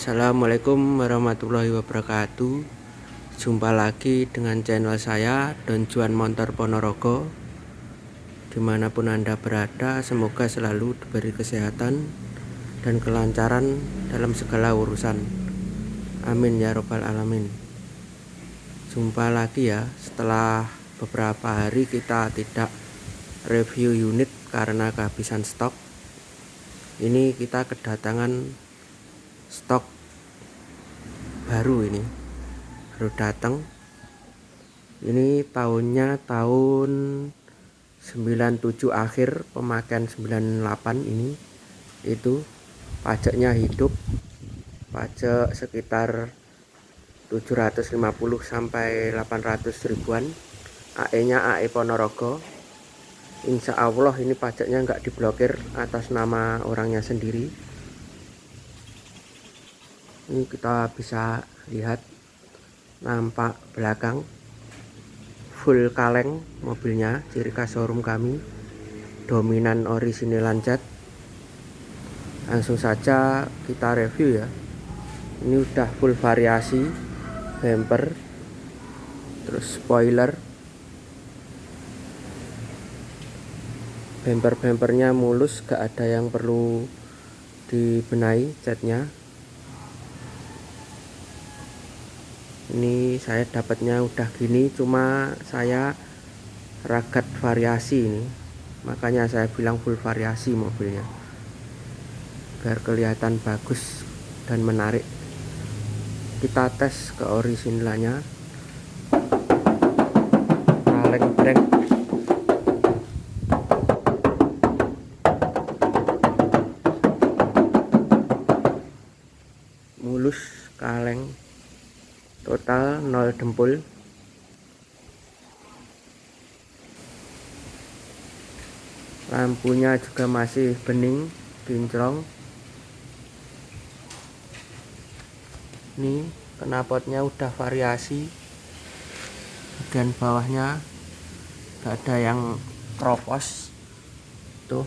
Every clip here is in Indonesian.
Assalamualaikum warahmatullahi wabarakatuh. Jumpa lagi dengan channel saya Don Juan Montor Ponorogo. Dimanapun Anda berada, semoga selalu diberi kesehatan dan kelancaran dalam segala urusan. Amin ya robbal alamin. Jumpa lagi ya, setelah beberapa hari kita tidak review unit karena kehabisan stok. Ini kita kedatangan stok baru, ini baru datang. Ini tahunnya tahun 97 akhir, pemakaian 98. Ini itu pajaknya hidup, pajak sekitar 750 sampai 800 ribuan. AE nya AE Ponorogo. Insya Allah ini pajaknya nggak diblokir atas nama orangnya sendiri. Ini kita bisa lihat nampak belakang full kaleng mobilnya, ciri khas showroom kami, dominan orisinil cat. Langsung saja kita review ya. Ini udah full variasi, bumper, terus spoiler, bumpernya mulus, gak ada yang perlu dibenahi catnya. Ini saya dapatnya udah gini, cuma saya ragat variasi ini, makanya saya bilang full variasi mobilnya biar kelihatan bagus dan menarik. Kita tes ke orisinalnya. Kaleng breng mulus, kaleng total 0 dempul. Lampunya juga masih bening, kinclong. Ini knalpotnya udah variasi, bagian bawahnya gak ada yang kropos tuh.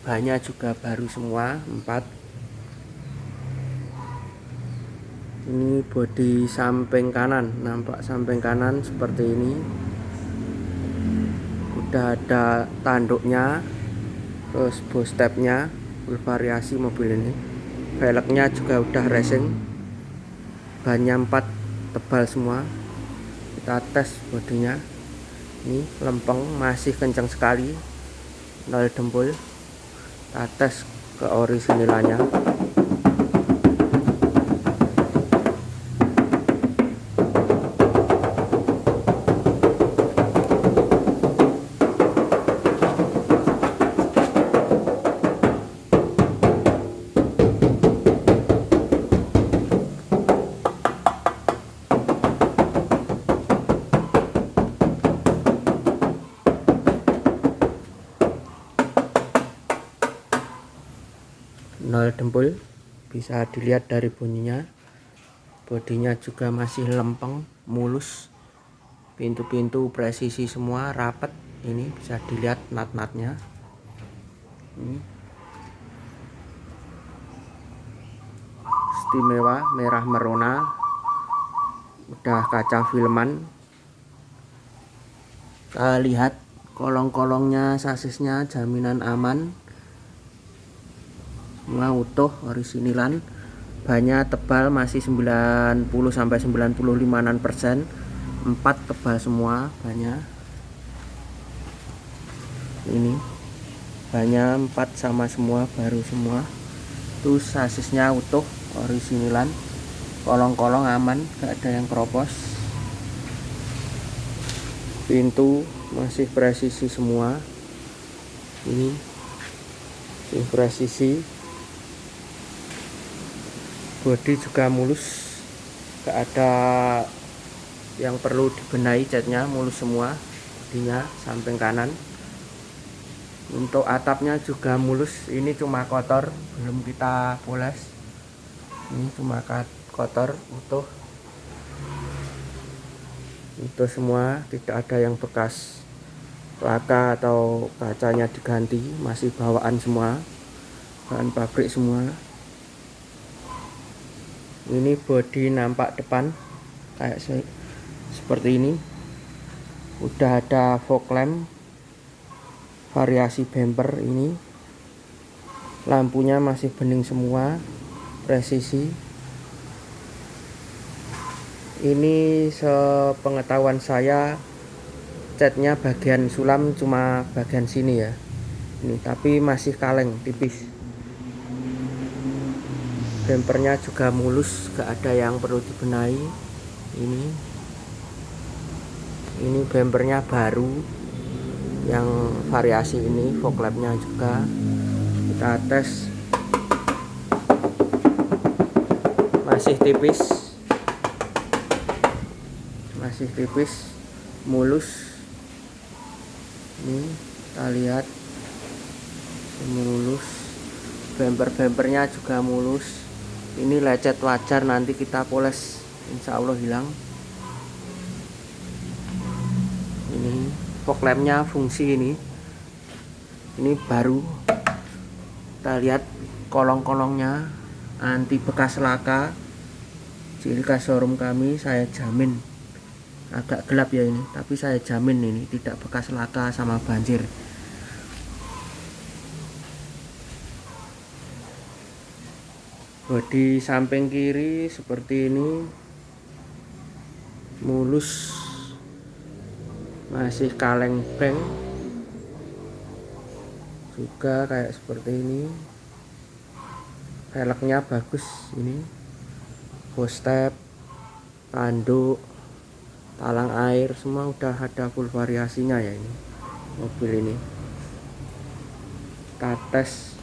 Bannya juga baru semua, 4. Ini bodi samping kanan, nampak samping kanan seperti ini. Udah ada tanduknya, terus bos stepnya, full variasi mobil ini. Velgnya juga udah racing, bannya 4, tebal semua. Kita tes bodinya. Ini lempeng, masih kencang sekali, 0 dempul. Kita tes ke orisinilnya. Nol dempul, bisa dilihat dari bunyinya. Bodinya juga masih lempeng, mulus. Pintu-pintu presisi semua, rapet. Ini bisa dilihat nat-natnya. Istimewa, merah merona. Udah kaca filman. Kita lihat kolong-kolongnya, sasisnya jaminan aman, semua utuh, orisinilan. Bannya tebal, masih 90 sampai 95%. 4 tebal semua bannya. Ini bannya 4 sama semua, baru semua. Tuh sasisnya utuh, orisinilan. Kolong-kolong aman, gak ada yang keropos. Pintu masih presisi semua. Ini presisi. Bodi juga mulus, gak ada yang perlu dibenahi, catnya mulus semua. Bodinya samping kanan. Untuk atapnya juga mulus, ini cuma kotor, belum kita poles. Ini cuma kotor, utuh semua, tidak ada yang bekas laka atau kacanya diganti, masih bawaan semua. bahan pabrik semua. Ini bodi nampak depan kayak seperti ini. Udah ada fog lamp, variasi bumper ini. Lampunya masih bening semua, presisi. Ini sepengetahuan saya catnya bagian sulam cuma bagian sini ya. Ini tapi masih kaleng tipis. Bumpernya juga mulus, gak ada yang perlu dibenahi. Ini bumpernya baru, yang variasi ini, fog lampnya juga. Kita tes, masih tipis, mulus. Ini kita lihat mulus, bumpernya juga mulus. Ini lecet wajar, nanti kita poles insya Allah hilang. Ini fog lampnya fungsi ini baru. Kita lihat kolong-kolongnya anti bekas laka, ciri khas showroom kami. Saya jamin, agak gelap ya ini, tapi saya jamin ini tidak bekas laka sama banjir. Bodi samping kiri seperti ini, mulus, masih kaleng bank juga kayak seperti ini. Velgnya bagus ini, boost step, tanduk, talang air semua udah ada full variasinya ya ini mobil ini. Kita tes.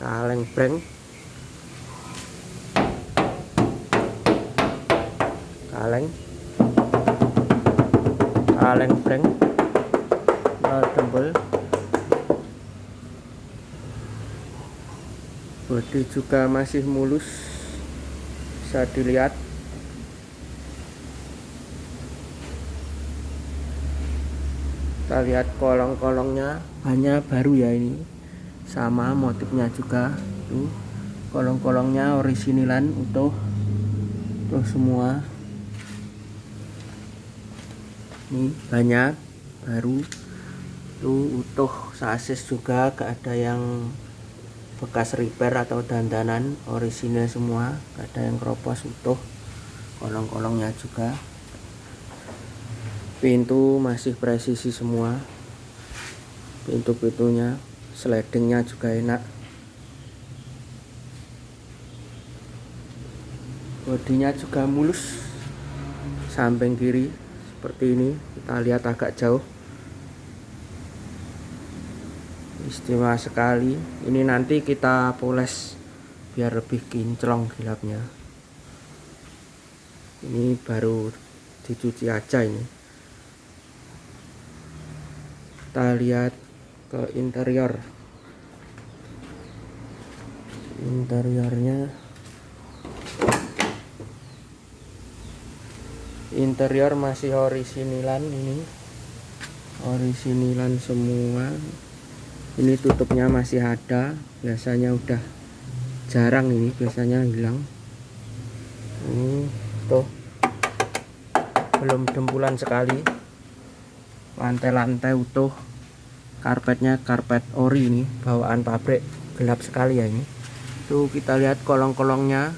Kaleng breng, kaleng breng, nol dempel. Bodi juga masih mulus, bisa dilihat. Kita lihat kolong-kolongnya banyak baru ya ini, sama motifnya juga. Tuh kolong-kolongnya originalan utuh semua. Ini banyak baru tuh, utuh. Sasis juga gak ada yang bekas repair atau dandanan, orisinil semua, gak ada yang keropos, utuh. Kolong-kolongnya juga, pintu masih presisi semua, pintu-pintunya, slidingnya juga enak. Bodinya juga mulus, samping kiri seperti ini. Kita lihat agak jauh, istimewa sekali. Ini nanti kita poles biar lebih kinclong gelapnya. Ini baru dicuci aja ini. Kita lihat ke interior masih orisinilan ini, orisinilan semua. Ini tutupnya masih ada, biasanya udah jarang ini, biasanya hilang. Ini tuh belum dempulan sekali, lantai-lantai utuh, karpetnya karpet ori ini, bawaan pabrik, gelap sekali ya ini. Tuh kita lihat kolong-kolongnya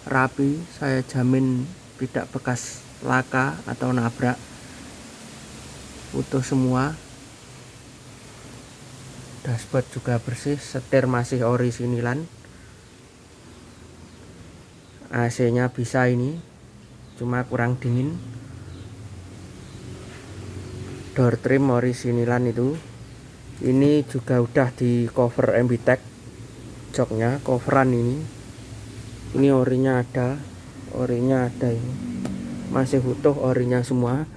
rapi, saya jamin tidak bekas laka atau nabrak, utuh semua. Dashboard juga bersih, setir masih orisinilan. AC-nya bisa ini, cuma kurang dingin. Door trim orisinilan itu. Ini juga udah di cover MBTEC, joknya coveran ini. Ini orinya ada ini. Masih utuh orinya semua,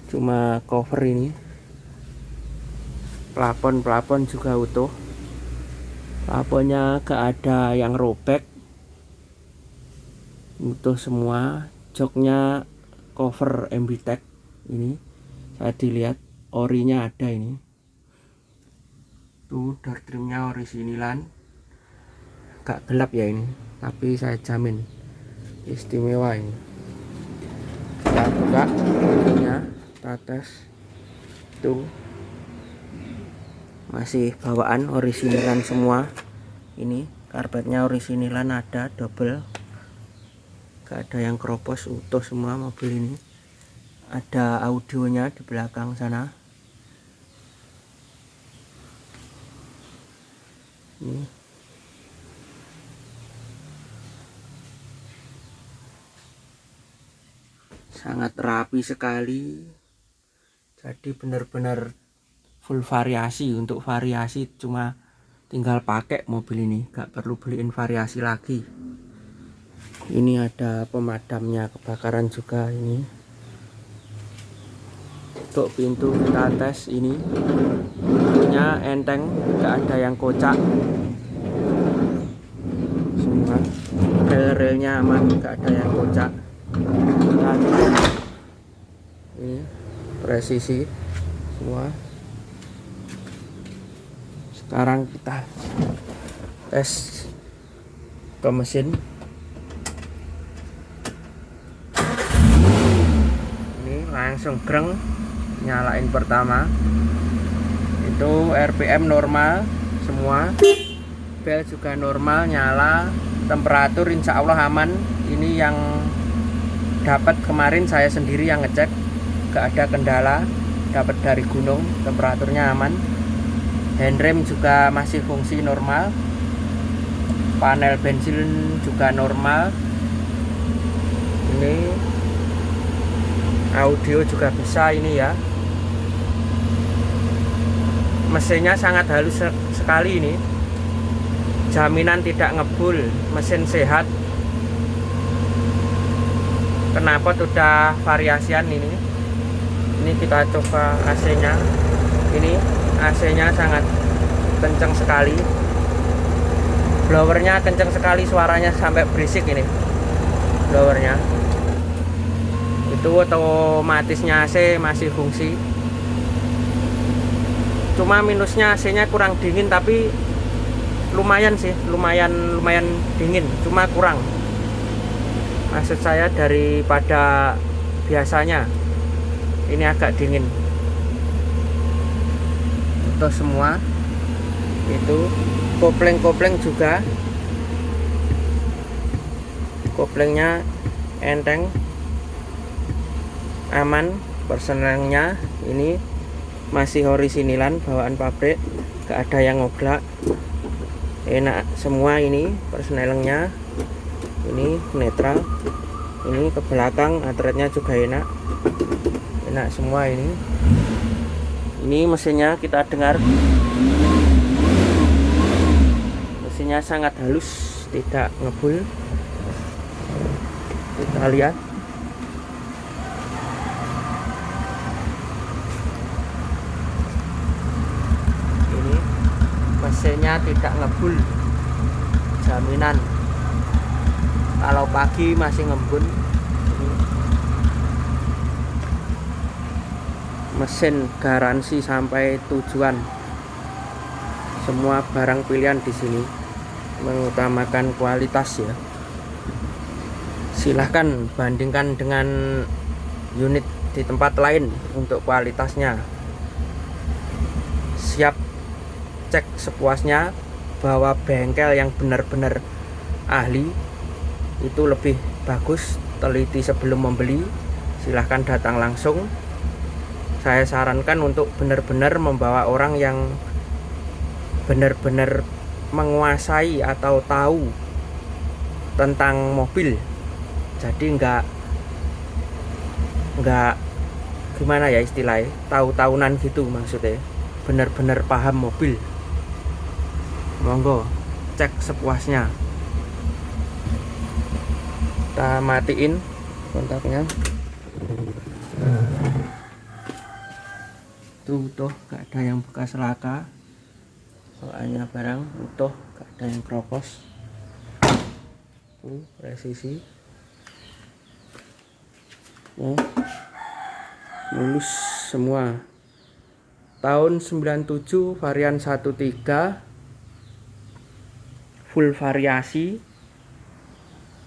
cuma cover ini. Plafon juga utuh. Plafonnya gak ada yang robek, utuh semua. Joknya cover MBTEK ini, saya dilihat orinya ada ini. Tuh door trimnya orisinilan, gak gelap ya ini, tapi saya jamin istimewa ini. Kita buka pintunya, kita tes. Tuh masih bawaan orisinilan semua. Ini karpetnya orisinilan, ada double, gak ada yang keropos, utuh semua mobil ini. Ada audionya di belakang sana. Ini sangat rapi sekali, jadi benar-benar full variasi. Untuk variasi cuma tinggal pakai mobil ini, gak perlu beliin variasi lagi. Ini ada pemadamnya kebakaran juga ini. Untuk pintu kita tes ini, pintunya enteng, gak ada yang kocak semua. Rel-relnya aman, gak ada yang kocak. Ini presisi semua. Sekarang kita tes ke mesin. Ini langsung greng, nyalain pertama. Itu RPM normal semua, bel juga normal nyala, temperatur insya Allah aman. Ini yang dapat kemarin saya sendiri yang ngecek, gak ada kendala, dapat dari gunung, temperaturnya aman. Handrem juga masih fungsi normal, panel bensin juga normal. Ini audio juga bisa ini ya. Mesinnya sangat halus sekali ini, jaminan tidak ngebul, mesin sehat. Knalpot udah variasian ini. Ini kita coba AC-nya. Ini AC-nya sangat kencang sekali, blowernya kencang sekali, suaranya sampai berisik ini blowernya. Itu otomatisnya AC masih fungsi. Cuma minusnya AC-nya kurang dingin, tapi lumayan sih, lumayan dingin, cuma kurang. Maksud saya daripada biasanya ini agak dingin. Itu semua. Itu kopling juga, koplingnya enteng, aman. Persnelingnya ini masih orisinilan, bawaan pabrik, gak ada yang ngoblak, enak semua. Ini persnelingnya ini netral. Ini ke belakang atretnya juga enak semua. Ini mesinnya kita dengar, mesinnya sangat halus, tidak ngebul. Kita lihat. Ini mesinnya tidak ngebul, jaminan. Kalau pagi masih ngembun. Mesin garansi sampai tujuan. Semua barang pilihan di sini, mengutamakan kualitas ya. Silahkan bandingkan dengan unit di tempat lain untuk kualitasnya. Siap cek sepuasnya, bawa bengkel yang benar-benar ahli, itu lebih bagus. Teliti sebelum membeli, silahkan datang langsung. Saya sarankan untuk benar-benar membawa orang yang benar-benar menguasai atau tahu tentang mobil. Jadi nggak gimana ya istilahnya, tahu-tahunan gitu maksudnya. Benar-benar paham mobil. Monggo cek sepuasnya. Kita matiin kontaknya. itu utuh, gak ada yang bekas laka, soalnya barang utuh, gak ada yang keropos. Tuh presisi mulus semua. Tahun 97 varian 13 full variasi,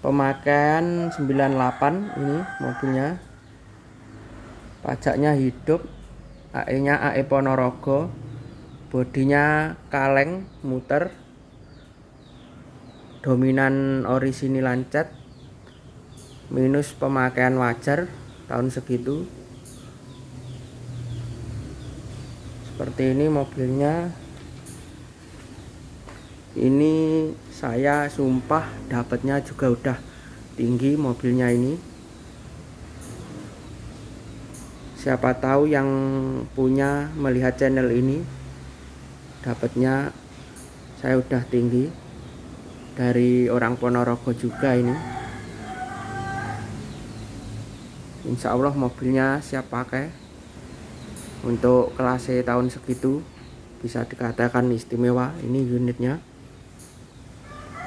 pemakaian 98. Ini mobilnya, pajaknya hidup, AE nya AE Ponorogo, bodinya kaleng muter, dominan orisinil lancet, minus pemakaian wajar tahun segitu. Seperti ini mobilnya. Ini saya sumpah dapatnya juga udah tinggi mobilnya ini. Siapa tahu yang punya melihat channel ini, dapatnya saya udah tinggi dari orang Ponorogo juga ini. Insya Allah mobilnya siap pakai. Untuk kelas C tahun segitu bisa dikatakan istimewa. Ini unitnya.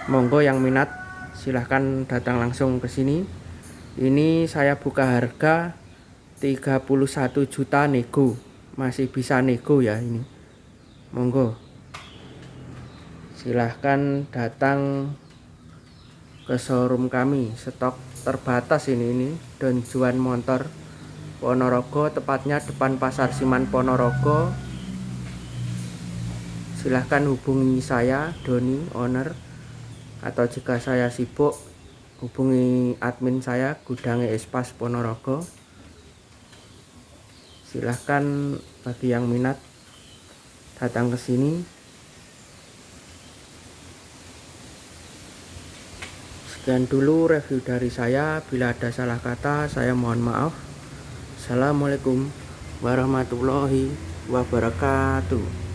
Monggo yang minat silahkan datang langsung ke sini. Ini saya buka harga 31 juta nego. Masih bisa nego ya ini. Monggo silahkan datang ke showroom kami. Stok terbatas ini Don Juan Motor Ponorogo, tepatnya depan Pasar Siman Ponorogo. Silahkan hubungi saya, Doni, owner, atau jika saya sibuk hubungi admin saya, Gudangnya Espas Ponorogo. Silahkan bagi yang minat datang ke sini. Sekian dulu review dari saya. Bila ada salah kata, saya mohon maaf. Assalamualaikum warahmatullahi wabarakatuh.